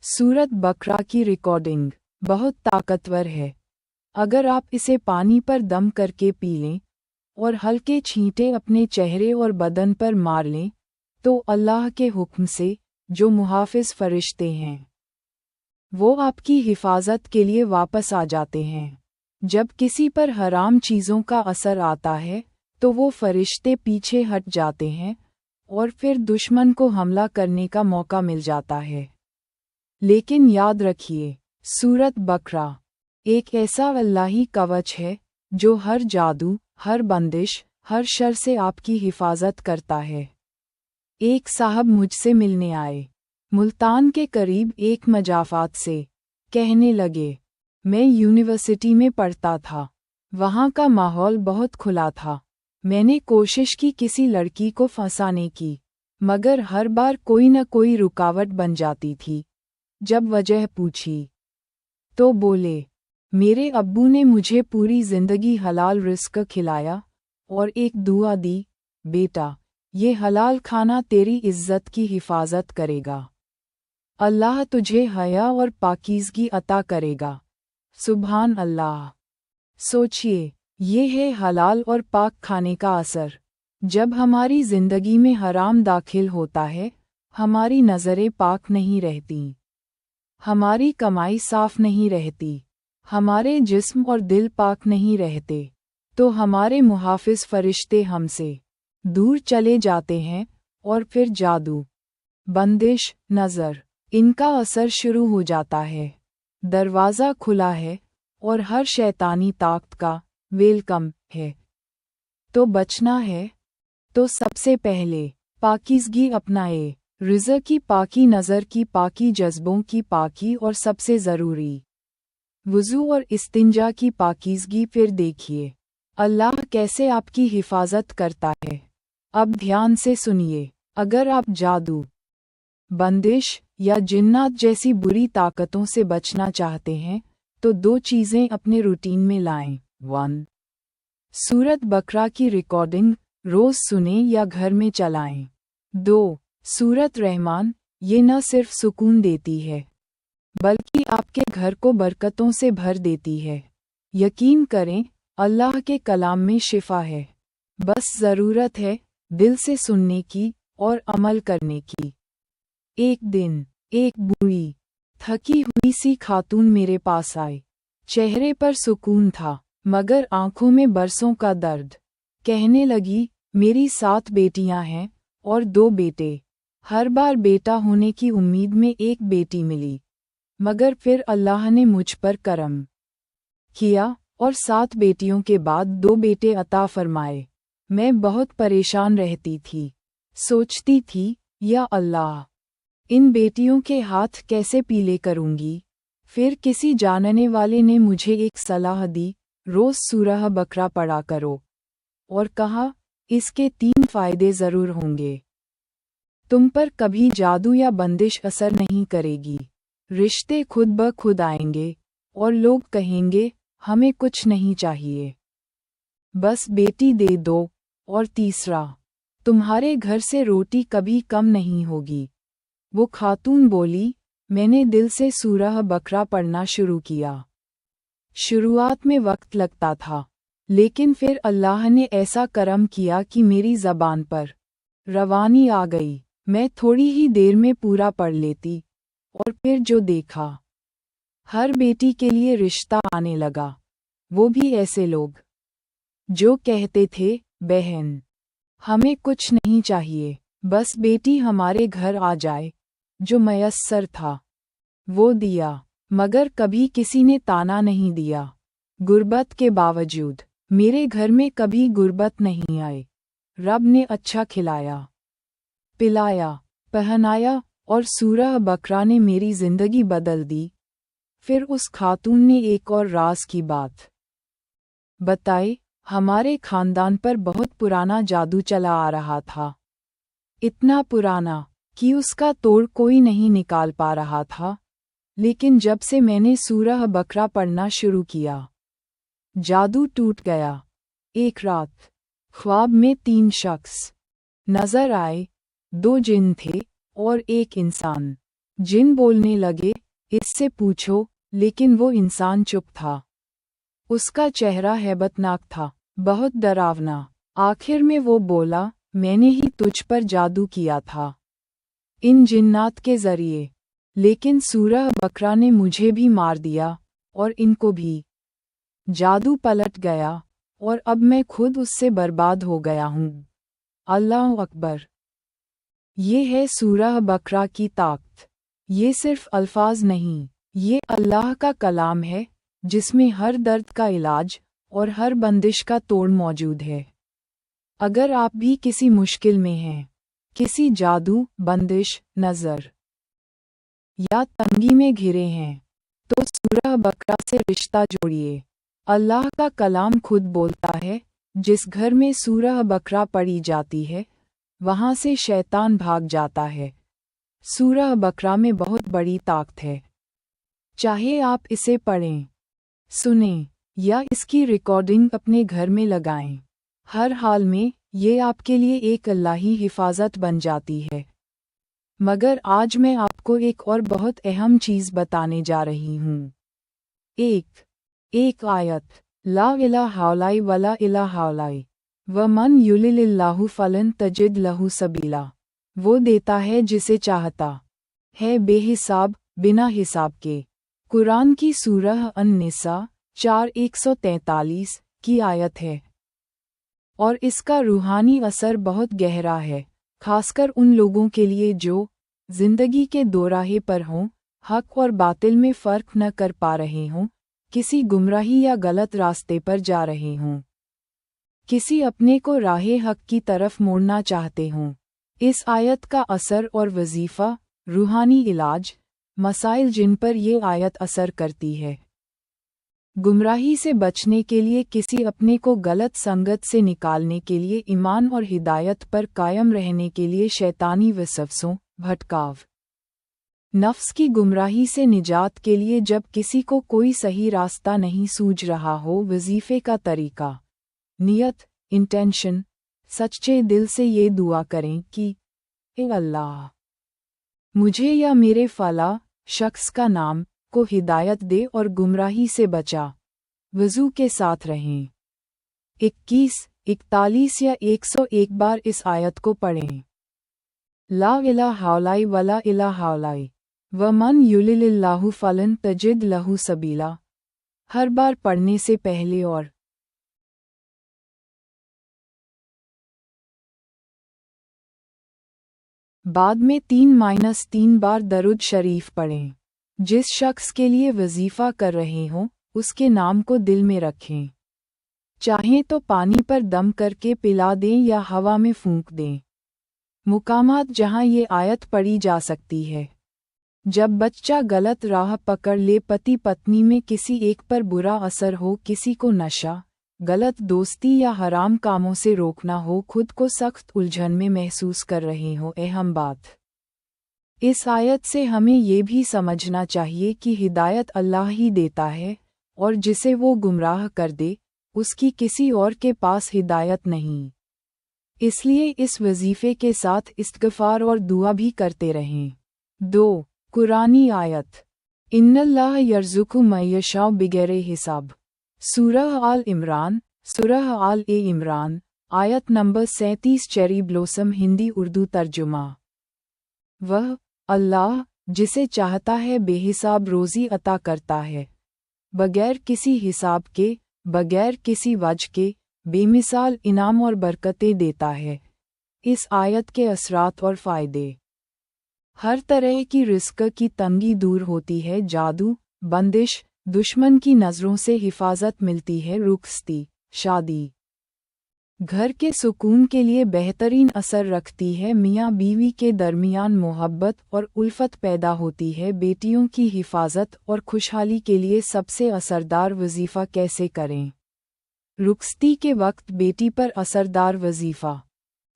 सूरत बकरा की रिकॉर्डिंग बहुत ताकतवर है। अगर आप इसे पानी पर दम करके पी लें और हल्के छींटे अपने चेहरे और बदन पर मार लें तो अल्लाह के हुक्म से जो मुहाफिज फरिश्ते हैं वो आपकी हिफाजत के लिए वापस आ जाते हैं। जब किसी पर हराम चीज़ों का असर आता है तो वो फरिश्ते पीछे हट जाते हैं और फिर दुश्मन को हमला करने का मौका मिल जाता है। लेकिन याद रखिए, सूरत बकरा एक ऐसा अल्लाही कवच है जो हर जादू, हर बंदिश, हर शर से आपकी हिफाजत करता है। एक साहब मुझसे मिलने आए, मुल्तान के करीब एक मजाफात से। कहने लगे, मैं यूनिवर्सिटी में पढ़ता था, वहाँ का माहौल बहुत खुला था। मैंने कोशिश की किसी लड़की को फंसाने की, मगर हर बार कोई न कोई रुकावट बन जाती थी। जब वजह पूछी तो बोले, मेरे अब्बू ने मुझे पूरी जिंदगी हलाल रिस्क खिलाया और एक दुआ दी, बेटा ये हलाल खाना तेरी इज्जत की हिफाजत करेगा। अल्लाह तुझे हया और पाकीज़गी अता करेगा। सुभान अल्लाह। सोचिए, ये है हलाल और पाक खाने का असर। जब हमारी जिंदगी में हराम दाखिल होता है, हमारी नज़रें पाक नहीं रहती, हमारी कमाई साफ नहीं रहती, हमारे जिस्म और दिल पाक नहीं रहते, तो हमारे मुहाफिज फरिश्ते हमसे दूर चले जाते हैं और फिर जादू, बंदिश, नज़र, इनका असर शुरू हो जाता है। दरवाज़ा खुला है और हर शैतानी ताकत का वेलकम है। तो बचना है तो सबसे पहले पाकीज़गी अपनाए। रिज़्क़ की पाकी, नज़र की पाकी, जज्बों की पाकी और सबसे ज़रूरी वुज़ू और इस्तिंजा की पाकीज़गी। फिर देखिए अल्लाह कैसे आपकी हिफाजत करता है। अब ध्यान से सुनिए, अगर आप जादू, बंदिश या जिन्नात जैसी बुरी ताकतों से बचना चाहते हैं तो दो चीज़ें अपने रूटीन में लाएं। 1. सूरत बकरा की रिकॉर्डिंग रोज़ सुनें या घर में चलाएं। 2. सूरत रहमान, ये न सिर्फ सुकून देती है बल्कि आपके घर को बरकतों से भर देती है। यकीन करें, अल्लाह के कलाम में शिफा है, बस ज़रूरत है दिल से सुनने की और अमल करने की। एक दिन एक बूढ़ी थकी हुई सी खातून मेरे पास आई। चेहरे पर सुकून था मगर आंखों में बरसों का दर्द। कहने लगी, मेरी 7 बेटियां हैं और 2 बेटे। हर बार बेटा होने की उम्मीद में एक बेटी मिली, मगर फिर अल्लाह ने मुझ पर करम किया और 7 बेटियों के बाद 2 बेटे अता फरमाए। मैं बहुत परेशान रहती थी, सोचती थी, या अल्लाह, इन बेटियों के हाथ कैसे पीले करूंगी। फिर किसी जानने वाले ने मुझे एक सलाह दी, रोज़ सूरह बकरा पढ़ा करो, और कहा, इसके 3 फ़ायदे ज़रूर होंगे। तुम पर कभी जादू या बंदिश असर नहीं करेगी, रिश्ते खुद ब खुद आएंगे और लोग कहेंगे, हमें कुछ नहीं चाहिए, बस बेटी दे दो। और तीसरा, तुम्हारे घर से रोटी कभी कम नहीं होगी। वो खातून बोली, मैंने दिल से सूरह बकरा पढ़ना शुरू किया। शुरुआत में वक्त लगता था, लेकिन फिर अल्लाह ने ऐसा करम किया कि मेरी ज़बान पर रवानी आ गई। मैं थोड़ी ही देर में पूरा पढ़ लेती और फिर जो देखा, हर बेटी के लिए रिश्ता आने लगा। वो भी ऐसे लोग जो कहते थे, बहन, हमें कुछ नहीं चाहिए, बस बेटी हमारे घर आ जाए। जो मयस्सर था वो दिया, मगर कभी किसी ने ताना नहीं दिया। गुर्बत के बावजूद मेरे घर में कभी गुर्बत नहीं आई। रब ने अच्छा खिलाया, पिलाया, पहनाया और सूरह बकरा ने मेरी जिंदगी बदल दी। फिर उस खातून ने एक और राज की बात बताई। हमारे खानदान पर बहुत पुराना जादू चला आ रहा था, इतना पुराना कि उसका तोड़ कोई नहीं निकाल पा रहा था। लेकिन जब से मैंने सूरह बकरा पढ़ना शुरू किया, जादू टूट गया। एक रात ख्वाब में 3 शख्स नजर आए, 2 जिन थे और एक इंसान। जिन बोलने लगे, इससे पूछो, लेकिन वो इंसान चुप था। उसका चेहरा हैबतनाक था, बहुत डरावना। आखिर में वो बोला, मैंने ही तुझ पर जादू किया था, इन जिन्नात के जरिए। लेकिन सूरह बकरा ने मुझे भी मार दिया, और इनको भी। जादू पलट गया, और अब मैं खुद उससे बर्बाद हो गया हूँ। अल्लाह अकबर। ये है सूरह बकरा की ताकत। ये सिर्फ अल्फाज नहीं, ये अल्लाह का कलाम है, जिसमें हर दर्द का इलाज और हर बंदिश का तोड़ मौजूद है। अगर आप भी किसी मुश्किल में हैं, किसी जादू, बंदिश, नज़र या तंगी में घिरे हैं, तो सूरह बकरा से रिश्ता जोड़िए। अल्लाह का कलाम खुद बोलता है, जिस घर में सूरह बकरा पढ़ी जाती है, वहाँ से शैतान भाग जाता है। सूरह बकरा में बहुत बड़ी ताकत है। चाहे आप इसे पढ़ें, सुनें, या इसकी रिकॉर्डिंग अपने घर में लगाएं, हर हाल में ये आपके लिए एक अल्लाही हिफाजत बन जाती है। मगर आज मैं आपको एक और बहुत अहम चीज़ बताने जा रही हूँ। एक आयत, ला इलाहा वला इलाहा व मन युलिल्लाहु फलन तजिद लहु सबीला। वो देता है जिसे चाहता है बेहिसाब, बिना हिसाब के। कुरान की सूरह अन-निसा 4:143 की आयत है। और इसका रूहानी असर बहुत गहरा है, खासकर उन लोगों के लिए जो जिंदगी के दोराहे पर हों, हक और बातिल में फ़र्क न कर पा रहे हों, किसी गुमराही या गलत रास्ते पर जा रहे हों, किसी अपने को राहे हक की तरफ मोड़ना चाहते हों। इस आयत का असर और वजीफ़ा, रूहानी इलाज, मसाइल जिन पर ये आयत असर करती है। गुमराही से बचने के लिए, किसी अपने को गलत संगत से निकालने के लिए, ईमान और हिदायत पर कायम रहने के लिए शैतानी वसवसों, भटकाव, नफ्स की गुमराही से निजात के लिए जब किसी को कोई सही रास्ता नहीं सूझ रहा हो, वजीफ़े का तरीका, नियत, इंटेंशन, सच्चे दिल से ये दुआ करें कि ए अल्लाह, मुझे या मेरे फला शख्स का नाम को हिदायत दे और गुमराही से बचा। वज़ू के साथ रहें। 21, 41 या 101 बार इस आयत को पढ़ें। ला इलाहा वला इलाहा व मन युलिल्लाहु फलन तजिद लहु सबीला। हर बार पढ़ने से पहले और बाद में 3-3 बार दरूद शरीफ पढ़ें। जिस शख्स के लिए वजीफ़ा कर रहे हों, उसके नाम को दिल में रखें। चाहें तो पानी पर दम करके पिला दें या हवा में फूंक दें। मुकामात जहां ये आयत पढ़ी जा सकती है। जब बच्चा गलत राह पकड़ ले, पति पत्नी में किसी एक पर बुरा असर हो, किसी को नशा, गलत दोस्ती या हराम कामों से रोकना हो, खुद को सख्त उलझन में महसूस कर रहे हो, अहम बात। इस आयत से हमें ये भी समझना चाहिए कि हिदायत अल्लाह ही देता है, और जिसे वो गुमराह कर दे, उसकी किसी और के पास हिदायत नहीं। इसलिए इस वजीफ़े के साथ इस्तिग़फ़ार और दुआ भी करते रहें। 2. कुरानी आयत, इन्नल्लाह यर्ज़ुक़ु मन यशाअ बिगैर हिसाब। सूरह आल इमरान, सूरह आल ए इमरान, आयत number 37। Cherry blossom Hindi Urdu तर्जुमा। वह अल्लाह जिसे चाहता है बेहिसाब रोज़ी अता करता है, बगैर किसी हिसाब के, बगैर किसी वजह के, बेमिसाल इनाम और बरकतें देता है। इस आयत के असरात और फ़ायदे। हर तरह की रिस्क की तंगी दूर होती है, जादू, बंदिश, दुश्मन की नज़रों से हिफाजत मिलती है, रुखसती, शादी, घर के सुकून के लिए बेहतरीन असर रखती है, मियाँ बीवी के दरमियान मोहब्बत और उल्फत पैदा होती है, बेटियों की हिफाजत और खुशहाली के लिए सबसे असरदार वजीफ़ा कैसे करें। रुखसती के वक्त बेटी पर असरदार वजीफ़ा।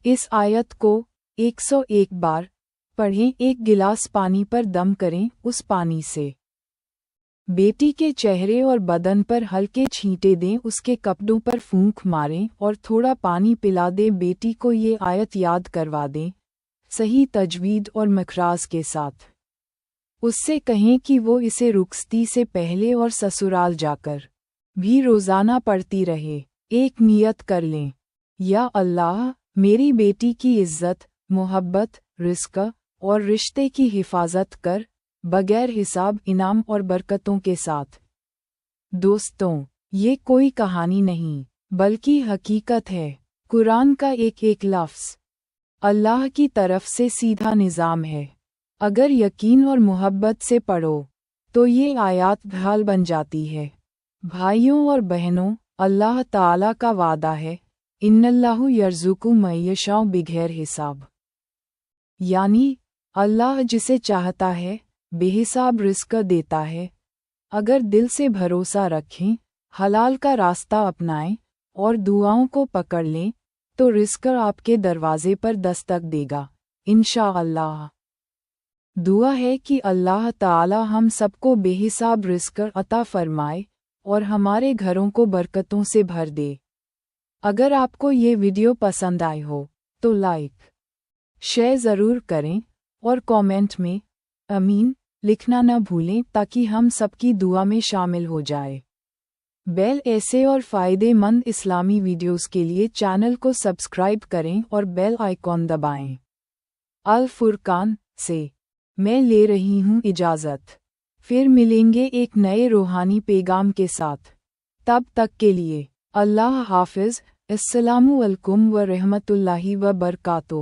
इस आयत को 101 बार पढ़ें। 1 गिलास पानी पर दम करें, उस पानी से बेटी के चेहरे और बदन पर हल्के छींटे दें, उसके कपड़ों पर फूंक मारें और थोड़ा पानी पिला दें। बेटी को ये आयत याद करवा दें, सही तजवीद और मखराज के साथ। اس سے کہیں کہ وہ اسے رخصتی سے پہلے اور سسرال جا کر بھی روزانہ پڑھتی رہے۔ ایک نیت کر لیں، یا اللہ، میری بیٹی کی عزت، محبت، رزق اور رشتے کی حفاظت کر، بغیر حساب انعام اور برکتوں کے ساتھ۔ دوستوں، یہ کوئی کہانی نہیں بلکہ حقیقت ہے۔ قرآن کا ایک ایک لفظ اللہ کی طرف سے سیدھا نظام ہے۔ اگر یقین اور محبت سے پڑھو تو یہ آیات ڈھال بن جاتی ہے۔ بھائیوں اور بہنوں، اللہ تعالیٰ کا وعدہ ہے، ان اللہ یرزق من یشاء بغیر حساب، یعنی اللہ جسے چاہتا ہے بے حساب رزق دیتا ہے۔ اگر دل سے بھروسہ رکھیں، حلال کا راستہ اپنائیں اور دعاؤں کو پکڑ لیں تو رزق آپ کے دروازے پر دستک دے گا انشاءاللہ۔ دعا ہے کہ اللہ تعالی ہم سب کو بے حساب رزق عطا فرمائے اور ہمارے گھروں کو برکتوں سے بھر دے۔ اگر آپ کو یہ ویڈیو پسند آئی ہو تو لائک، شیئر ضرور کریں اور کامنٹ میں آمین لکھنا نہ بھولیں تاکہ ہم سب کی دعا میں شامل ہو جائے۔ ایسے اور فائدے مند اسلامی ویڈیوز کے لیے چینل کو سبسکرائب کریں اور بیل آئیکن دبائیں۔ الفرقان سے میں لے رہی ہوں اجازت، پھر ملیں گے ایک نئے روحانی پیغام کے ساتھ۔ تب تک کے لیے اللہ حافظ۔ السلام علیکم ورحمۃ اللہ وبرکاتہ۔